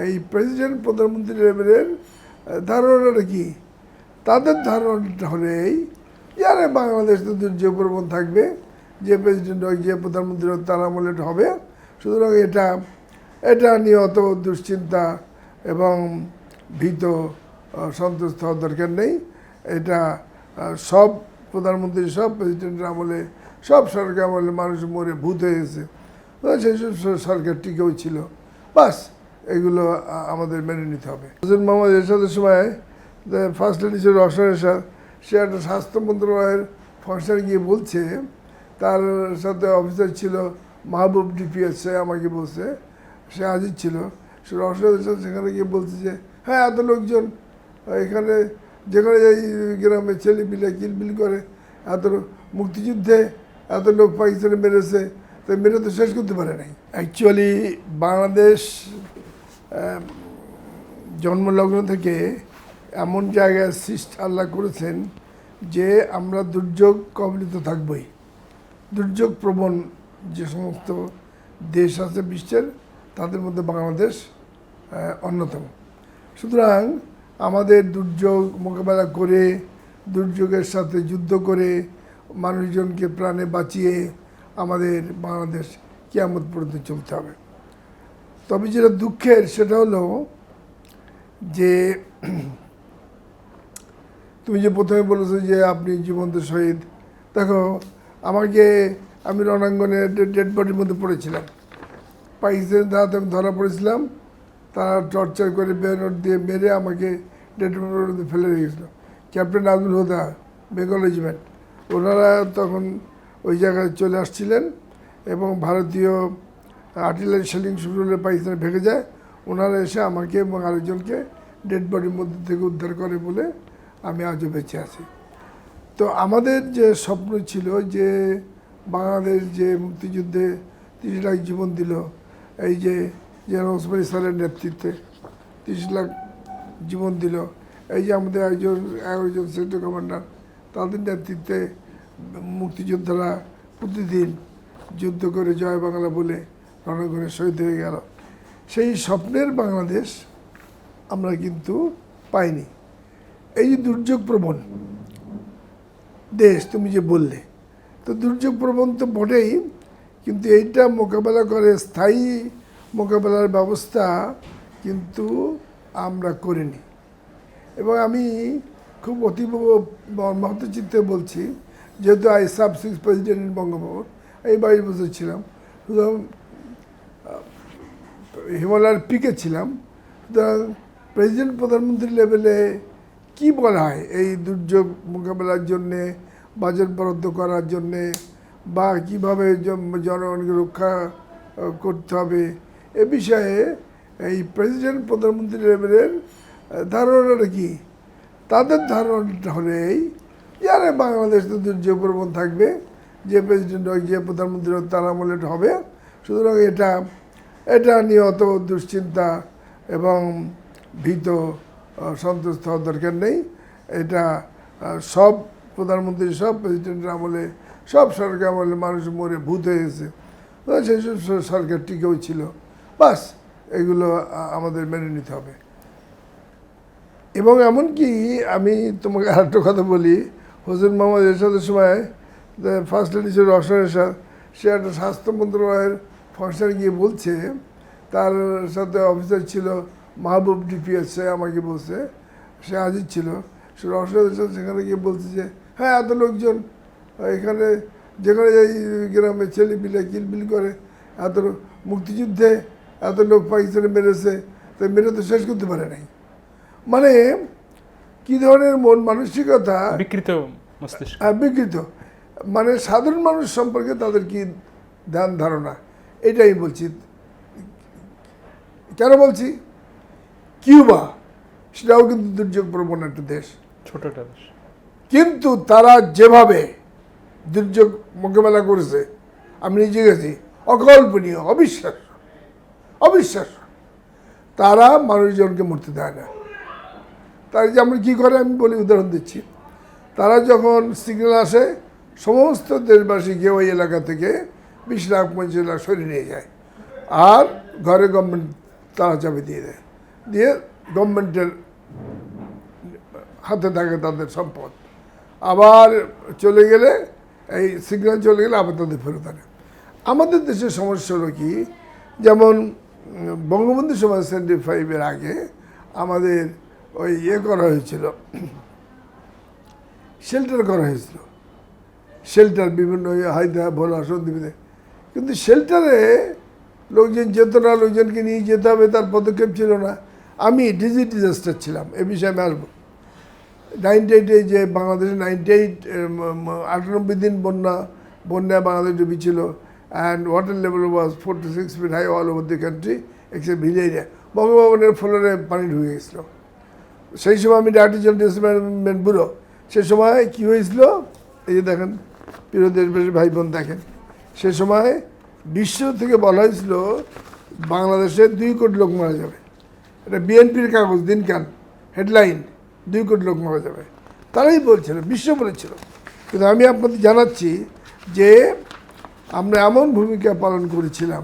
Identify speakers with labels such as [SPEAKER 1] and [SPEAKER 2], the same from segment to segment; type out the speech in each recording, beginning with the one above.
[SPEAKER 1] এই প্রেসিডেন্ট প্রধানমন্ত্রী লেভেলের ধারণাটা কি? তাদের ধারণাটা হলে আরে বাংলাদেশ তো দুর্যোগ প্রবণ থাকবে, যে প্রেসিডেন্ট হয় যে প্রধানমন্ত্রী হয় তার আমলে এটা হবে, সুতরাং এটা নিয়ে অত দুশ্চিন্তা এবং ভীত সন্তুষ্ট হওয়ার দরকার নেই। এটা সব প্রধানমন্ত্রী সব প্রেসিডেন্টের আমলে সব সরকার আমলে মানুষ মরে ভূত হয়ে গেছে, সেই সব সরকার টিকেও ছিল, বাস এগুলো আমাদের মেনে নিতে হবে। হোসেন মোহাম্মদ এরশাদের সময় ফার্স্ট লেডি ছিল রওশন এরশাদ, সে একটা স্বাস্থ্য মন্ত্রণালয়ের ফাংশনে গিয়ে বলছে, তার সাথে অফিসার ছিল মাহবুব ডিপিএস, সে আমাকে বলছে, সে হাজির ছিল, সে রওশন এরশাদ সেখানে গিয়ে বলছে যে হ্যাঁ এত লোকজন এখানে, যেখানে এই গ্রামে ছেলে পিলে কিলবিল করে, এত মুক্তিযুদ্ধে এত লোক পাকিস্তানে মেরেছে, তো মেরে তো শেষ করতে পারে নাই। অ্যাকচুয়ালি বাংলাদেশ জন্মলগ্ন থেকে এমন জায়গায় সৃষ্টি আল্লাহ করেছেন যে আমরা দুর্যোগ কবলিত থাকবই। দুর্যোগ প্রবণ যে সমস্ত দেশ আছে বিশ্বের, তাদের মধ্যে বাংলাদেশ অন্যতম। সুতরাং আমাদের দুর্যোগ মোকাবেলা করে, দুর্যোগের সাথে যুদ্ধ করে, মানুষজনকে প্রাণে বাঁচিয়ে আমাদের বাংলাদেশ কিয়ামত পর্যন্ত চলতে হবে। তবে যেটা দুঃখের সেটা হলো যে তুমি যে প্রথমে বলেছো যে আপনি জীবন্ত শহীদ, দেখো আমি রণাঙ্গনে ডেড বডির মধ্যে পড়েছিলাম, পাকিস্তানের দ্বারা আমি ধরা পড়েছিলাম, তারা টর্চার করে বেনট দিয়ে মেরে আমাকে ডেড বডির মধ্যে ফেলে রেখেছিল। ক্যাপ্টেন আব্দুল হুদা, বেঙ্গল রেজিমেন্ট, ওনারা তখন ওই জায়গায় চলে আসছিলেন এবং ভারতীয় আর্টিলারি শেলিং শুরু হলে পাকিস্তানে ভেঙে যায়, ওনারা এসে আমাকে এবং আরেকজনকে ডেড বডির মধ্যে থেকে উদ্ধার করে বলে আমি আজও বেঁচে আছি। তো আমাদের যে স্বপ্ন ছিল যে বাংলাদেশ যে মুক্তিযুদ্ধে 30 লাখ জীবন দিল, এই যে ওসমানী স্যারের নেতৃত্বে 30 লাখ জীবন দিল, এই যে আমাদের 11জন সেক্টর কমান্ডার, তাদের নেতৃত্বে মুক্তিযোদ্ধারা প্রতিদিন যুদ্ধ করে জয় বাংলা বলে রণাঙ্গনে শহীদ হয়ে গেল, সেই স্বপ্নের বাংলাদেশ আমরা কিন্তু পাইনি। এই যে দুর্যোগ প্রবণ দেশ তুমি যে বললে, তো দুর্যোগ প্রবণ তো বটেই, কিন্তু এইটা মোকাবেলা করে স্থায়ী মোকাবেলার ব্যবস্থা কিন্তু আমরা করিনি। এবং আমি খুব অতীব মর্মাহত চিত্তে বলছি, যেহেতু সাব-6 প্রেসিডেন্ট ইন বঙ্গভবন, এই 22 বছর ছিলাম, সুতরাং হিমালয়ের পিকে ছিলাম, সুতরাং প্রেসিডেন্ট প্রধানমন্ত্রী লেভেলে কি বলা হয় এই দুর্যোগ মোকাবেলার জন্যে, বাজেট বরাদ্দ করার জন্যে, বা কীভাবে জনগণকে রক্ষা করতে হবে, এ বিষয়ে এই প্রেসিডেন্ট প্রধানমন্ত্রী লেভেলের ধারণাটা কি? তাদের ধারণাটা হলে আরে বাংলাদেশ তো দুর্যোগ প্রবণ থাকবে, যে প্রেসিডেন্ট হয় যে প্রধানমন্ত্রী হয় তার আমলে এটা হবে, সুতরাং এটা নিয়ে অত দুশ্চিন্তা এবং ভীত সন্তুষ্ট হওয়ার দরকার নেই। এটা সব প্রধানমন্ত্রী সব প্রেসিডেন্টের আমলে সব সরকার আমলে মানুষ মরে ভূত হয়ে গেছে, সেই সব সরকার টিকেও ছিল, বাস এগুলো আমাদের মেনে নিতে হবে। এবং এমনকি আমি তোমাকে আরেকটা কথা বলি, হোসেন মোহাম্মদ এরশাদের সময় ফার্স্ট লেডি ছিল রওশন এরশাদ, সে একটা স্বাস্থ্য মন্ত্রণালয়ের ফাংশনে গিয়ে বলছে, তার সাথে অফিসার ছিল মাহবুব ডিপিএস, সে আমাকে বলছে, সে হাজির ছিল, সে রওশন এরশাদ সেখানে গিয়ে বলছে যে হ্যাঁ এত লোকজন এখানে, যেখানে এই গ্রামে ছেলে পিলে কিলবিল করে, এত মুক্তিযুদ্ধে এত লোক পাকিস্তানে মেরেছে, তো মেরে তো শেষ করতে পারে নাই। মানে কি ধরনের মন মানসিকতা, বিকৃত, মানে সাধারণ মানুষ সম্পর্কে তাদের কি ধ্যান ধারণা, এটাই বলছি। কেন বলছি? কিউবা সেটাও কিন্তু দুর্যোগ প্রবণ একটা দেশ,
[SPEAKER 2] ছোটটা দেশ,
[SPEAKER 1] কিন্তু তারা যেভাবে দুর্যোগ মোকাবেলা করেছে আমি নিজে গেছি, অকল্পনীয়, অবিশ্বাস্য। তারা মানুষজনকে মরতে দেয় না। তাই যেমন কী করে আমি বলি, উদাহরণ দিচ্ছি, তারা যখন সিগন্যাল আসে সমস্ত দেশবাসীকে ওই এলাকা থেকে 20 লাখ 25 লাখ সরিয়ে নিয়ে যায়, আর ঘরে গভর্নমেন্ট তালা চাবি দিয়ে দেয়। দিয়ে গভর্নমেন্টের হাতে থাকে তাদের সম্পদ, আবার চলে গেলে এই সিগন্যাল চলে গেলে আবার তাদের ফেরত আনে। আমাদের দেশের সমস্যা হলো কি, যেমন বঙ্গবন্ধু সমাজ 75-এর আগে আমাদের ওই করা হয়েছিল, শেল্টার করা হয়েছিল, শেল্টার বিভিন্ন হায়দা ভোলা সন্দ্বীপে, কিন্তু শেল্টারে লোকজন যেত না, লোকজনকে নিয়ে যেতে হবে তার পদক্ষেপ ছিল না। আমি ডিজাস্টার ছিলাম, এ বিষয়ে আমি আসবো। 98-এ যে বাংলাদেশে 98 দিন বন্যায় বাংলাদেশ ডুবেছিল, and water level was 4 to 6 feet high all over the country except hill area. বঙ্গভবনের ফ্লোরে পানি ঢুকে গেছিল। সেই সময় আমি ডাইরেক্টর জেনারেল ডেভেলপমেন্ট ব্যুরো, সে সময় কী হয়েছিল, এই যে দেখেন প্রিয় দেশবাসী ভাই বোন দেখেন, সে সময় বিশ্ব থেকে বলা হয়েছিল বাংলাদেশে 2 কোটি লোক মারা যাবে। এটা বিএনপির কাগজ দিনকান হেডলাইন, 2 কোটি লোক মারা যাবে, তারাই বলছিল, বিশ্ব বলেছিল। কিন্তু আমি আপনাদের জানাচ্ছি যে আমরা এমন ভূমিকা পালন করেছিলাম,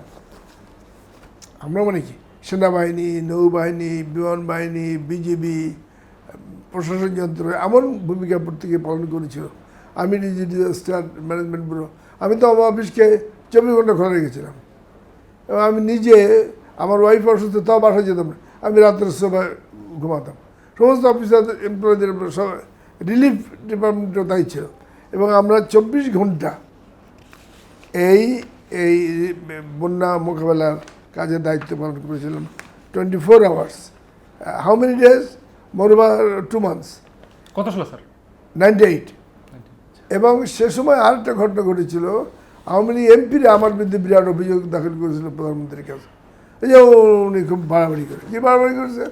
[SPEAKER 1] আমরা মানে কি সেনাবাহিনী, নৌবাহিনী, বিমান বাহিনী, বিজিবি, প্রশাসন যন্ত্র এমন ভূমিকা প্রত্যেকে পালন করেছিল। আমি ডিজাস্টার ম্যানেজমেন্ট ব্যুরো, আমি তো আমার অফিসকে 24 ঘন্টা খোলা রেখেছিলাম, এবং আমি নিজে, আমার ওয়াইফ অসুস্থ, তাও বাসায় যেতাম না, আমি রাত্রের সময় ঘুমাতাম। সমস্ত অফিসার এমপ্লয়ীদের সব রিলিফ ডিপার্টমেন্টও তাই ছিল, এবং আমরা 24 ঘন্টা এই এই বন্যা মোকাবেলার কাজে দায়িত্ব পালন করেছিলাম। 24 hours। How many days? More over 2 months।
[SPEAKER 2] কত সালে স্যার?
[SPEAKER 1] 98। এবং সে সময় আরেকটা ঘটনা ঘটেছিল, আওয়ামী লীগ এমপিরা আমার বিরুদ্ধে বিরাট অভিযোগ দাখিল করেছিল প্রধানমন্ত্রীর কাছে, এই যে উনি খুব বাড়াবাড়ি করে। কী বাড়াবাড়ি করেছে?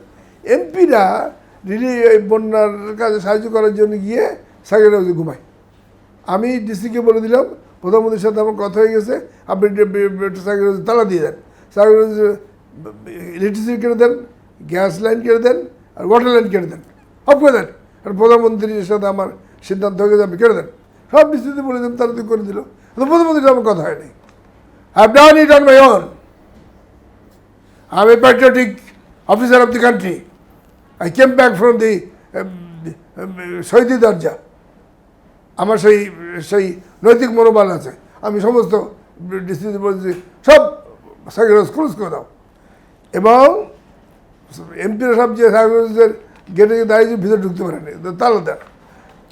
[SPEAKER 1] এমপিরা এই বন্যার কাজে সাহায্য করার জন্য গিয়ে সাইকেল হাউসে ঘুমায়। আমি ডিসিকে বলে দিলাম, প্রধানমন্ত্রীর সাথে আমার কথা হয়ে গেছে, আপনি সাইকেল হাউসে তালা দিয়ে দেন, সাইকেল হাউসে ইলেকট্রিসিটি কেটে দেন, গ্যাস লাইন কেটে দেন, আর ওয়াটার লাইন কেটে দেন, অফ করে দেন। আর প্রধানমন্ত্রীর সাথে আমার সিদ্ধান্ত হয়ে গেছে, আপনি কেটে দেন। সব ডিসিতে বলে দেন, তারা তো করে দিল। তো প্রধানমন্ত্রীর আমার কথা হয়নি। I have done it on my own. I M A patriotic officer of the country. I came back from the শহীদি দরজা। আমার সেই নৈতিক মনোবল আছে। আমি সমস্ত ডিসিতে বলেছি, সব সাইকেল হাউস ক্লোজ করে দাও। এবং এমপিরা সব যে সাইকেল হাউসের গেটে দাঁড়িয়ে ভিতরে ঢুকতে পারেনি, তালা দেন।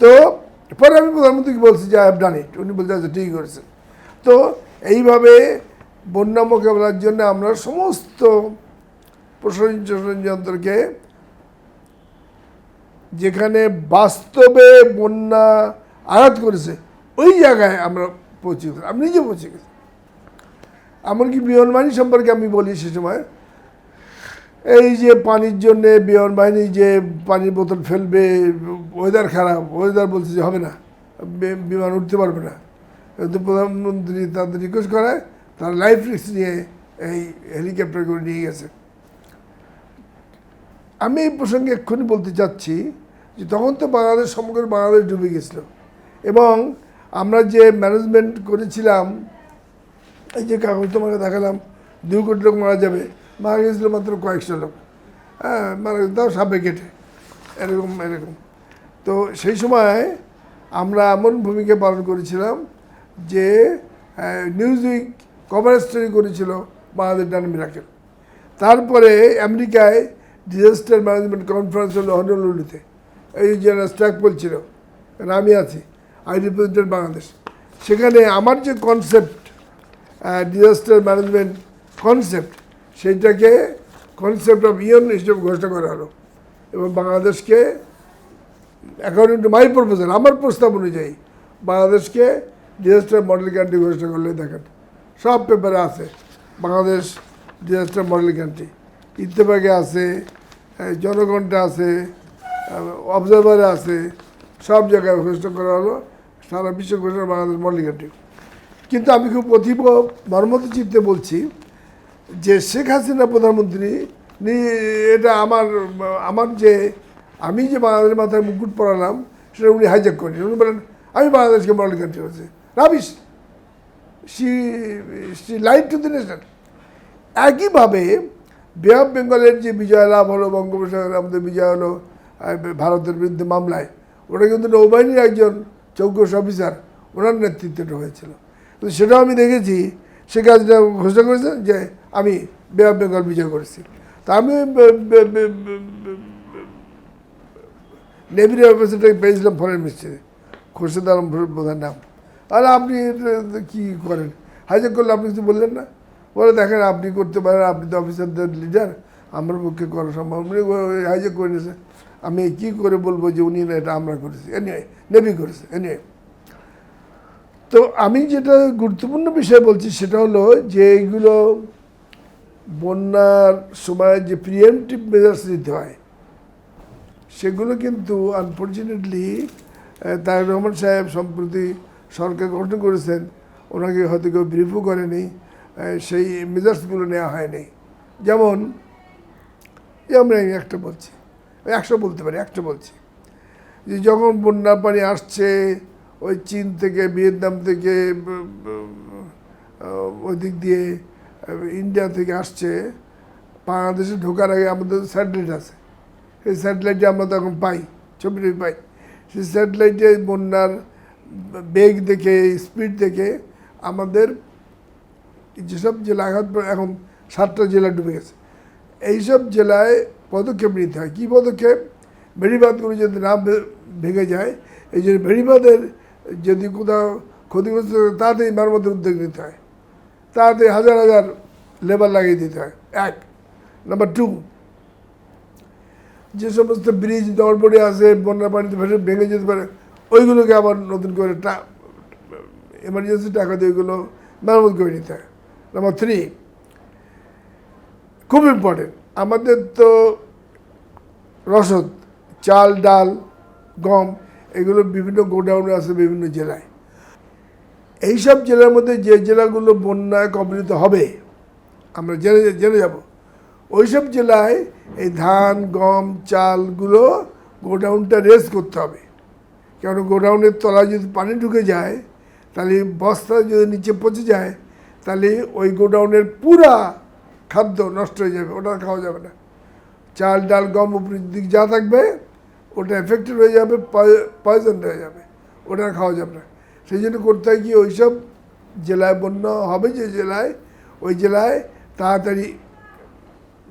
[SPEAKER 1] তো পরে আমি প্রধানমন্ত্রীকে বলছি যে আই হ্যাভ ডান ইট। উনি বলছে আচ্ছা ঠিকই করেছেন। তো এইভাবে বন্যা মোকাবেলার জন্য আমরা সমস্ত প্রশাসন যন্ত্রকে, যেখানে বাস্তবে বন্যা আঘাত করেছে ওই জায়গায় আমরা পৌঁছে গেছি, আমি নিজে পৌঁছে গেছি। এমনকি বিমান বাহিনী সম্পর্কে আমি বলি, সে সময় এই যে পানির জন্যে বিমান বাহিনী যে পানির বোতল ফেলবে, ওয়েদার খারাপ, ওয়েদার বলছে যে হবে না, বিমান উঠতে পারবে না, কিন্তু প্রধানমন্ত্রী তাদের রিকোয়েস্ট করায়, তারা লাইফ রিস্ক নিয়ে এই হেলিকপ্টার করে নিয়ে গেছে। আমি এই প্রসঙ্গে এক্ষুনি বলতে চাচ্ছি যে তখন তো বাংলাদেশ, সমগ্র বাংলাদেশ ডুবে গেছিল, এবং আমরা যে ম্যানেজমেন্ট করেছিলাম, এই যে কাগজ তোমাকে দেখালাম, 2 কোটি লোক মারা যাবে, মারা গেছিলো মাত্র কয়েকশো লোক। হ্যাঁ, মারা গেছে, তাও সাপে কেটে, এরকম। তো সেই সময় আমরা এমন ভূমিকা পালন করেছিলাম যে নিউজউইক কভার স্টোরি করেছিল বাংলাদেশ ডান মিরাকেল। তারপরে আমেরিকায় ডিজাস্টার ম্যানেজমেন্ট কনফারেন্স হলো হনলুলুতে, এই জেনারেল স্ট্রাকপোল ছিল, আমি আছি, আই রিপ্রেজেন্টেড বাংলাদেশ। সেখানে আমার যে কনসেপ্ট, ডিজাস্টার ম্যানেজমেন্ট কনসেপ্ট, সেইটাকে কনসেপ্ট অফ ইয়ন হিসেবে ঘোষণা করা হলো, এবং বাংলাদেশকে অ্যাকর্ডিং টু মাই প্রপোজাল, আমার প্রস্তাব অনুযায়ী বাংলাদেশকে ডিজাস্টার মডেল কান্ট্রি ঘোষণা করলে দেখেন সব পেপারে আছে, বাংলাদেশ ডিজাস্টার মডেল কান্ট্রি, ইত্তেফাকে আছে, জনগণটা আছে, অবজারভারে আছে, সব জায়গায় ঘোষণা করা হলো, সারা বিশ্ব ঘোষণা বাংলাদেশ মডেল কান্ট্রি। কিন্তু আমি খুব অতীব মর্মত চিত্তে বলছি যে শেখ হাসিনা প্রধানমন্ত্রী, এটা আমার যে আমি যে বাংলাদেশের মাথায় মুকুট পরালাম সেটা উনি হাইজ্যাক করেন। উনি বলেন আমি বাংলাদেশকে মডেল কান্ট্রি হয়েছে, rubbish, she lied to the nation. একইভাবে বে অফ বেঙ্গলের যে বিজয় লাভ হলো, বঙ্গোপসাগরে আমাদের বিজয় হলো ভারতের বিরুদ্ধে মামলায়, ওটা কিন্তু নৌবাহিনীর একজন চৌকস অফিসার, ওনার নেতৃত্বটা হয়েছিল। তো সেটাও আমি দেখেছি, সে কাজটা ঘোষণা করেছেন যে আমি বে অফ বেঙ্গল বিজয় করেছি। তা আমি নেভির অফিসারটাকে পেয়েছিলাম ফরেন মিনিস্টারে, খোরশেদ আলম প্রধান নাম। আর আপনি কী করেন, হাইজ্যাক করলে আপনি কিছু বললেন না? বলে দেখেন আপনি করতে পারেন, আপনি তো অফিসারদের লিডার, আমার পক্ষে করা সম্ভব। উনি হাইজ্যাক করে নিয়েছে, আমি কী করে বলবো যে উনি না, এটা আমরা করেছি, এনিওয়ে নেভি করেছে। এনিওয়ে, তো আমি যেটা গুরুত্বপূর্ণ বিষয় বলছি সেটা হলো যে এইগুলো বন্যার সময় যে প্রিএমটিভ মেজার্স নিতে হয়, সেগুলো কিন্তু আনফর্চুনেটলি তারেক রহমান সাহেব সম্প্রতি সরকার গঠন করেছেন, ওনাকে হয়তো কেউ ব্রিফও করেনি, সেই মেজার্সগুলো নেওয়া হয়নি। যেমন আমরা একটা বলছি, 100 বলতে পারি, একটা বলছি যে যখন বন্যা পানি আসছে ওই চীন থেকে, ভিয়েতনাম থেকে, ওই দিক দিয়ে ইন্ডিয়া থেকে আসছে, বাংলাদেশে ঢোকার আগে আমাদের স্যাটেলাইট আছে, সেই স্যাটেলাইটে আমরা তখন পাই, ছবিটা পাই। সেই স্যাটেলাইটে বন্যার বেগ দেখে, স্পিড দেখে আমাদের যেসব জেলা আঘাত, এখন 7টা জেলা ডুবে গেছে, এইসব জেলায় পদক্ষেপ নিতে হয়। কী পদক্ষেপ? বেড়িবাঁধগুলো যদি না ভেঙে যায়, এই জন্য বেড়িবাঁধের যদি কোথাও ক্ষতিগ্রস্ত তাড়াতাড়ি মেরামতের উদ্যোগ নিতে হয়, তাড়াতাড়ি হাজার হাজার লেবার লাগিয়ে দিতে হয়। 1 নাম্বার 2, যে সমস্ত ব্রিজ নড়বড়ে আছে, বন্যা পানিতে ভেঙে যেতে পারে, ওইগুলোকে আবার নতুন করে এমার্জেন্সি টাকা দিয়ে ওইগুলো মেরামত করে নিতে হয়। নাম্বার 3, খুব ইম্পর্টেন্ট, আমাদের তো রসদ, চাল, ডাল, গম, এগুলো বিভিন্ন গোডাউনে আছে বিভিন্ন জেলায়। এইসব জেলার মধ্যে যে জেলাগুলো বন্যায় কবলিত হবে, আমরা জেনে যাব, ওইসব জেলায় এই ধান, গম, চালগুলো গোডাউনটা রেস্ট করতে হবে। কারণ গোডাউনের তলায় যদি পানি ঢুকে যায়, তাহলে বস্তা যদি নিচে পচে যায়, তাহলে ওই গোডাউনের পুরা খাদ্য নষ্ট হয়ে যাবে, ওটা খাওয়া যাবে না। চাল, ডাল, গম উপরের দিক যা থাকবে ওটা এফেক্টেড হয়ে যাবে, পয়জন হয়ে যাবে, ওটা খাওয়া যাবে না। সেই জন্য করতে হয় কি, ওইসব জেলায় বন্যা হবে যে জেলায়, ওই জেলায় তাড়াতাড়ি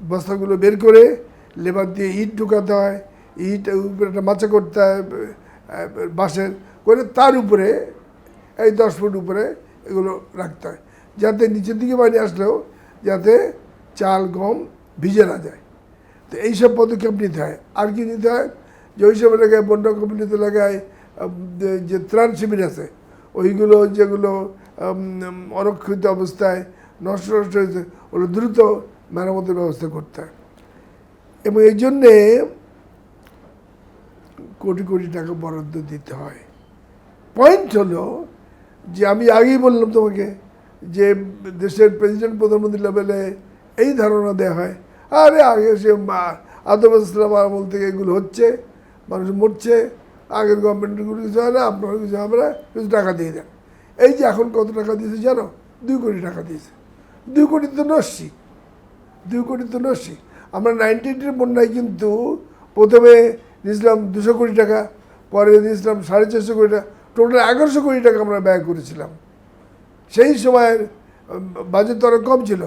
[SPEAKER 1] বস্তাগুলো বের করে লেবার দিয়ে ইট ঢুকাতে হয়, ইট উপরে একটা মাচা করতে হয় বাঁশের করে, তার উপরে এই 10 ফুট উপরে এগুলো রাখতে হয়, যাতে নিচের দিকে পানি আসলেও যাতে চাল, গম ভিজে না যায়। তো এইসব পদক্ষেপ নিতে হয়। আর কি নিতে হয়, যে ওইসব এলাকায়, বন্যা কবলিত এলাকায় যে ত্রাণ শিবির আছে, ওইগুলো যেগুলো অরক্ষিত অবস্থায় নষ্ট হয়েছে, ওগুলো দ্রুত মেরামতের ব্যবস্থা করতে হয়। এবং এই জন্যে কোটি কোটি টাকা বরাদ্দ দিতে হয়। পয়েন্ট হলো যে আমি আগেই বললাম তোমাকে যে দেশের প্রেসিডেন্ট, প্রধানমন্ত্রী লেভেলে এই ধারণা দেওয়া হয়, আরে আগে সে আদম ইসলাম আমল থেকে এগুলো হচ্ছে, মানুষ মরছে, আগের গভর্নমেন্টগুলো কিছু হয় না, আপনারা কিছু হবে না, কিছু টাকা দিয়ে দেন। এই যে এখন কত টাকা দিয়েছে জানো? 2 কোটি টাকা দিয়েছে। 2 কোটি তো নস্যি, 2 কোটি তো নস্যি। আমরা 98-এর বন্যায় কিন্তু প্রথমে দিয়েছিলাম 200 কোটি টাকা, পরে দিয়েছিলাম 450 কোটি টাকা, টোটাল 1100 কোটি টাকা আমরা ব্যয় করেছিলাম। সেই সময়ের বাজেট তো অনেক কম ছিল,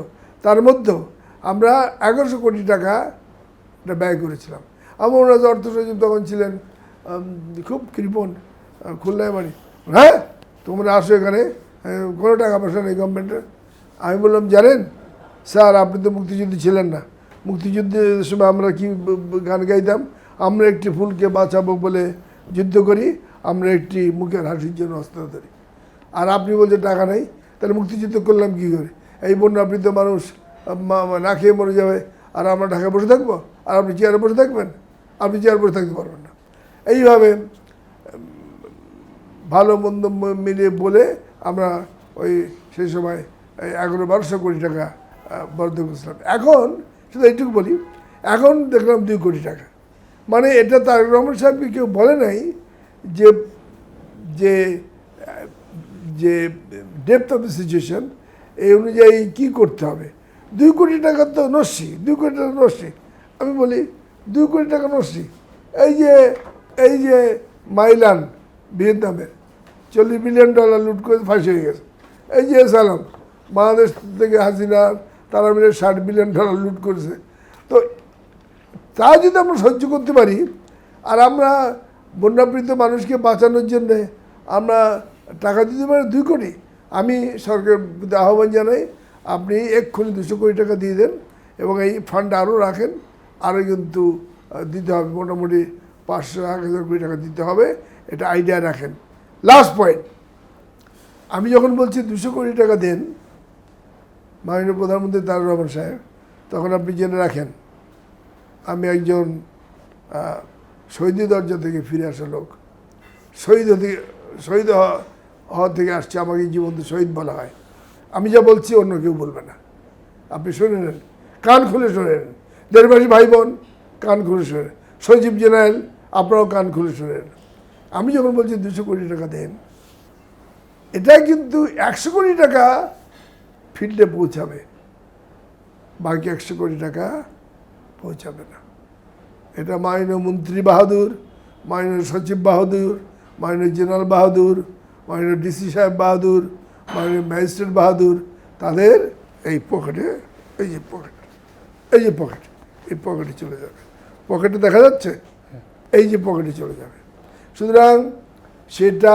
[SPEAKER 1] তার মধ্যেও আমরা 1100 কোটি টাকা ব্যয় করেছিলাম। আমার ওনার অর্থ সচিব তখন ছিলেন খুব কৃপণ, খুলনায় বাড়ি। হ্যাঁ, তোমরা আসো এখানে, কোনো টাকা পয়সা নেই গভর্নমেন্টের। আমি বললাম, জানেন স্যার, আপনি তো মুক্তিযুদ্ধে ছিলেন না, মুক্তিযুদ্ধের সময় আমরা কি গান গাইতাম, আমরা একটি ফুলকে বাঁচাবো বলে যুদ্ধ করি, আমরা একটি মুখের হাসির জন্য অস্ত্র ধরি। আর আপনি বলছেন টাকা নেই, তাহলে মুক্তিযুদ্ধ করলাম কী করে? এই বন্যাবৃত মানুষ না খেয়ে মরে যাবে, আর আমরা ঢাকায় বসে থাকবো, আর আপনি চেয়ারে বসে থাকবেন? আপনি চেয়ারে বসে থাকতে পারবেন না। এইভাবে ভালো মন্দ মিলিয়ে বলে আমরা ওই সেই সময় 1100-1200 কোটি টাকা বরাদ্দ করেছিলাম। এখন শুধু এইটুকু বলি, এখন দেখলাম 2 কোটি টাকা। মানে এটা তারেক রহমান সাহেবকে কেউ বলে নাই যে যে যে ডেপথ অফ দ্য সিচুয়েশন এই অনুযায়ী কী করতে হবে। 2 কোটি টাকা তো নস্যি, 2 কোটি টাকা নস্যি। আমি বলি 2 কোটি টাকা নস্যি, এই যে মাইলান ভিয়েতনামের $40 বিলিয়ন লুট করে ফাঁসি হয়ে গেছে। এই যে সালাম বাংলাদেশ থেকে হাসিনার তারা মিলে $60 বিলিয়ন লুট করেছে। তো তা যদি আমরা সহ্য করতে পারি, আর আমরা বন্যাপীড়িত মানুষকে বাঁচানোর জন্যে আমরা টাকা দিতে পারি 2 কোটি, আমি সরকারের প্রতি আহ্বান জানাই, আপনি এক্ষুনি 200 কোটি টাকা দিয়ে দেন এবং এই ফান্ড আরও রাখেন, আরও কিন্তু দিতে হবে, মোটামুটি 500-1000 কোটি টাকা দিতে হবে, এটা আইডিয়া রাখেন। লাস্ট পয়েন্ট, আমি যখন বলছি 200 কোটি টাকা দেন মাননীয় প্রধানমন্ত্রী তারেক রহমান সাহেব, তখন আপনি জেনে রাখেন আমি একজন শহীদি দরজা থেকে ফিরে আসা লোক, শহীদ হওয়া থেকে আসছে, আমাকে জীবন্ত শহীদ বলা হয়। আমি যা বলছি অন্য কেউ বলবে না, আপনি শুনে নেন, কান খুলে শুনে নেন, দেশবাসী ভাই বোন কান খুলে শুনে নেন, সচিব জেনারেল আপনারাও কান খুলে শুনে নেন। আমি যখন বলছি 200 কোটি টাকা দেন, এটা কিন্তু 100 কোটি টাকা ফিল্ডে পৌঁছাবে, বাকি 100 কোটি টাকা পৌঁছাবে না। এটা মাননীয় মন্ত্রী বাহাদুর, মাননীয় সচিব বাহাদুর, মাননীয় জেনারেল বাহাদুর, মাননীয় ডিসি সাহেব বাহাদুর, মাননীয় ম্যাজিস্ট্রেট বাহাদুর, তাদের এই পকেটে, এই যে পকেট, এই পকেটে চলে যাবে। পকেটে দেখা যাচ্ছে, এই যে পকেটে চলে যাবে। সুতরাং সেটা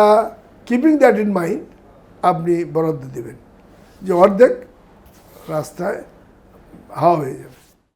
[SPEAKER 1] কিপিং দ্যাট ইন মাইন্ড আপনি বরাদ্দ দেবেন যে অর্ধেক রাস্তায় হাওয়া হয়ে যাবে।